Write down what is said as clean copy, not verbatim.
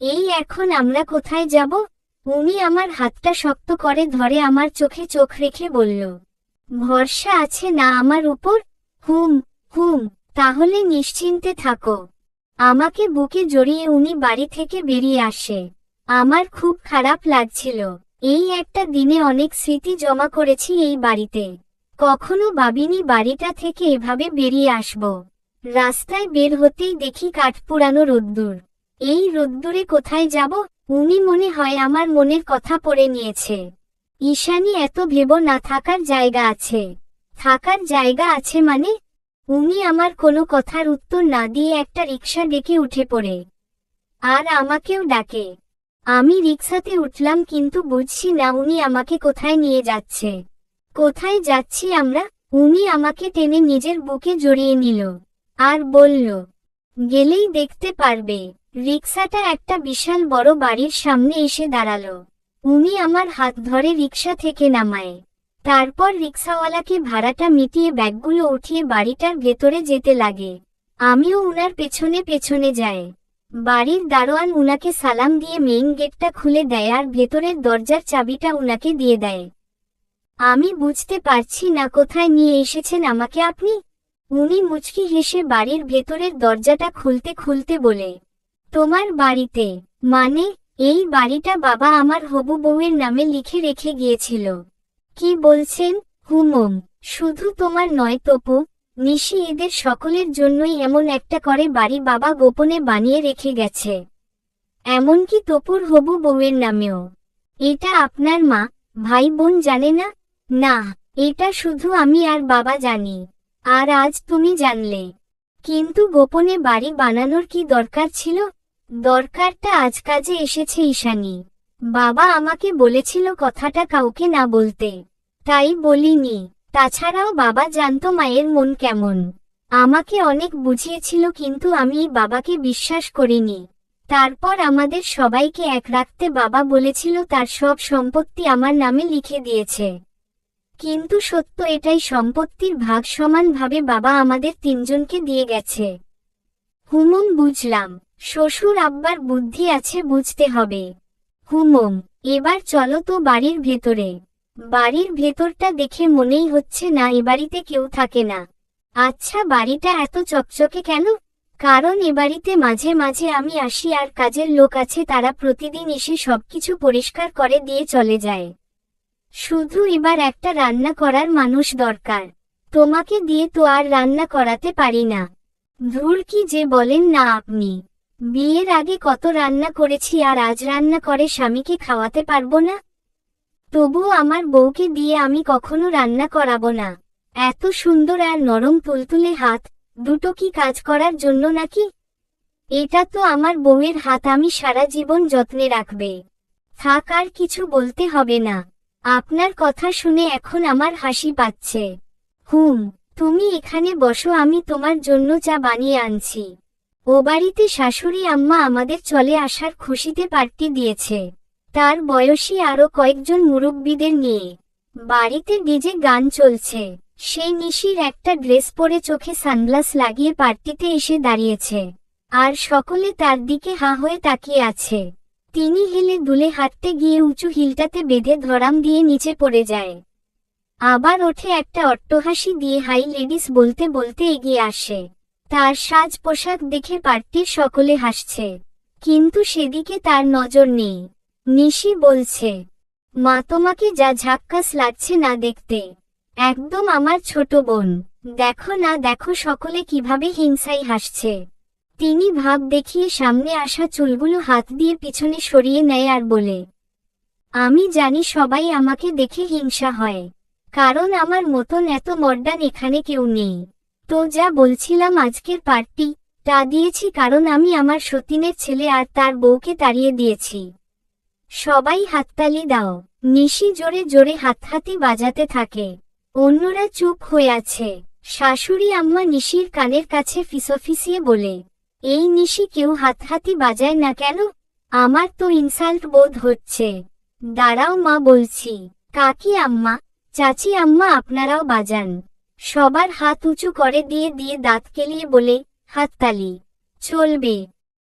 এই এখন আমরা কোথায় যাব? উনি আমার হাতটা শক্ত করে ধরে আমার চোখে চোখ রেখে বলল, ভরসা আছে না আমার উপর? হুম হুম, তাহলে নিশ্চিন্তে থাকো। আমাকে বুকে জড়িয়ে উনি বাড়ি থেকে বেরিয়ে আসে। আমার খুব খারাপ লাগছিল। এই একটা দিনে অনেক স্মৃতি জমা করেছি এই বাড়িতে। কখনো ভাবিনি বাড়িটা থেকে এভাবে বেরিয়ে আসব। রাস্তায় বের হতেই দেখি কাঠ পোড়ানো রোদ্দুর। এই রোদ্দুরে কোথায় যাব? উনি মনে হয় আমার মনের কথা পড়ে নিয়েছে। ঈশানী, এত ভেবো না, থাকার জায়গা আছে। থাকার জায়গা আছে মানে? উনি আমার কোনো কথার উত্তর না দিয়ে একটা রিকশা ডেকে উঠে পড়ে। আর আমাকেও ডাকে। আমি রিকশাতে উঠলাম, কিন্তু বুঝছি না উনি আমাকে কোথায় নিয়ে যাচ্ছে। কোথায় যাচ্ছি আমরা? উনি আমাকে টেনে নিজের বুকে জড়িয়ে নিল। আর বলল, গেলেই দেখতে পারবে। রিকশাটা একটা বিশাল বড় বাড়ির সামনে এসে দাঁড়ালো। উনি আমার হাত ধরে রিকশা থেকে নামায়। তারপর রিকশাওয়ালাকে ভাড়াটা মিটিয়ে ব্যাগগুলো উঠিয়ে বাড়িটার ভেতরে যেতে লাগে। আমিও উনার পেছনে পেছনে যাই। বাড়ির দারোয়ান উনাকে সালাম দিয়ে মেইন গেটটা খুলে দেয় আর ভেতরের দরজার চাবিটা উনাকে দিয়ে দেয়। আমি বুঝতে পারছি না কোথায় নিয়ে এসেছেন আমাকে আপনি। উনি মুচকি হেসে বাড়ির ভেতরের দরজাটা খুলতে খুলতে বলে, তোমার বাড়িতে? মানে? এই বাড়িটা বাবা আমার হবু বউয়ের নামে লিখে রেখে গিয়েছিল। কি বলছেন? হুমম। শুধু তোমার নয় তপু, নিশি, এদের সকলের জন্যই এমন একটা করে বাড়ি বাবা গোপনে বানিয়ে রেখে গেছে। এমনকি তপুর হবু বউয়ের নামেও। এটা আপনার মা, ভাই বোন জানে না? না, এটা শুধু আমি আর বাবা জানি। আর আজ তুমি জানলে। কিন্তু গোপনে বাড়ি বানানোর কি দরকার ছিল? দরকারটা আজ কাজে এসেছে ঈশানী। বাবা আমাকে বলেছিল কথাটা কাউকে না বলতে। তাই বলিনি। তাছাড়াও বাবা জানতো মায়ের মন কেমন। আমাকে অনেক বুঝিয়েছিল, কিন্তু আমি বাবাকে বিশ্বাস করিনি। তারপর আমাদের সবাইকে এক রাখতে বাবা বলেছিল তার সব সম্পত্তি আমার নামে লিখে দিয়েছে। কিন্তু সত্য এটাই, সম্পত্তির ভাগ সমানভাবে বাবা আমাদের তিনজনকে দিয়ে গেছে। হুমম, বুঝলাম। শ্বশুর আব্বার বুদ্ধি আছে, বুঝতে হবে। হুমম, এবার চলো তো বাড়ির ভেতরে। বাড়ির ভেতরটা দেখে মনেই হচ্ছে না এ বাড়িতে কেউ থাকে না। আচ্ছা, বাড়িটা এত চকচকে কেন? কারণ এ বাড়িতে মাঝে মাঝে আমি আসি আর কাজের লোক আছে, তারা প্রতিদিন এসে সবকিছু পরিষ্কার করে দিয়ে চলে যায়। শুধু এবার একটা রান্না করার মানুষ দরকার। তোমাকে দিয়ে তো আর রান্না করাতে পারি না। ধুর, কি যে বলেন না আপনি। বিয়ের আগে কত রান্না করেছি, আর আজ রান্না করে স্বামীকে খাওয়াতে পারবো না? তবুও আমার বউকে দিয়ে আমি কখনো রান্না করাবো না। এত সুন্দর আর নরম তুলতুলে হাত দুটো কি কাজ করার জন্য নাকি? এটা তো আমার বউয়ের হাত, আমি সারা জীবন যত্নে রাখবে। থাক, আর কিছু বলতে হবে না। আপনার কথা শুনে এখন আমার হাসি পাচ্ছে। হুম, তুমি এখানে বসো, আমি তোমার জন্য চা বানিয়ে আনছি। ও বাড়িতে শাশুড়ি আম্মা আমাদের চলে আসার খুশিতে পার্টি দিয়েছে। তার বয়সী আরো কয়েকজন মুরব্বিদের নিয়ে। বাড়িতে ডিজে গান চলছে। সেই নিশির একটা ড্রেস পরে চোখে সানগ্লাস লাগিয়ে পার্টিতে এসে দাঁড়িয়েছে। আর সকলে তার দিকে হা হয়ে তাকিয়ে আছে। তিনি হেলে দুলে হাঁটতে গিয়ে উঁচু হিলটাতে বেঁধে ধরাম দিয়ে নিচে পড়ে যায়। আবার ওঠে একটা অট্টহাসি দিয়ে হাই লেডিস বলতে বলতে এগিয়ে আসে। তার সাজ পোশাক দেখে পার্টির সকলে হাসছে। কিন্তু সেদিকে তার নজর নেই। নিশি বলছে, মা, তোমাকে যা ঝাক্কাস লাগছে না দেখতে। একদম আমার ছোট বোন। দেখো না, দেখো সকলে কিভাবে হিংসায় হাসছে। তিনি ভাব দেখিয়ে সামনে আসা চুলগুলো হাত দিয়ে পিছনে সরিয়ে নেয় আর বলে, আমি জানি সবাই আমাকে দেখে হিংসা হয়। কারণ আমার মতন এত মডার্ন এখানে কেউ নেই। তো যা বলছিলাম, আজকের পার্টিটা দিয়েছি কারণ আমি আমার সতীনের ছেলে আর তার বউকে তাড়িয়ে দিয়েছি। সবাই হাততালি দাও। নিশি জোরে জোরে হাতহাতি বাজাতে থাকে। অন্যরা চুপ হয়ে আছে। শাশুড়ি আম্মা নিশির কানের কাছে ফিসফিসিয়ে বলে, এই নিশি, কেউ হাতহাতি বাজায় না কেন? আমার তো ইনসাল্ট বোধ হচ্ছে। দাঁড়াও মা, বলছি। কাকি আম্মা, চাচি আম্মা, আপনারাও বাজান। সবার হাত উঁচু করে দিয়ে দিয়ে দাঁত কেলিয়ে বলে, হাততালি চলবে।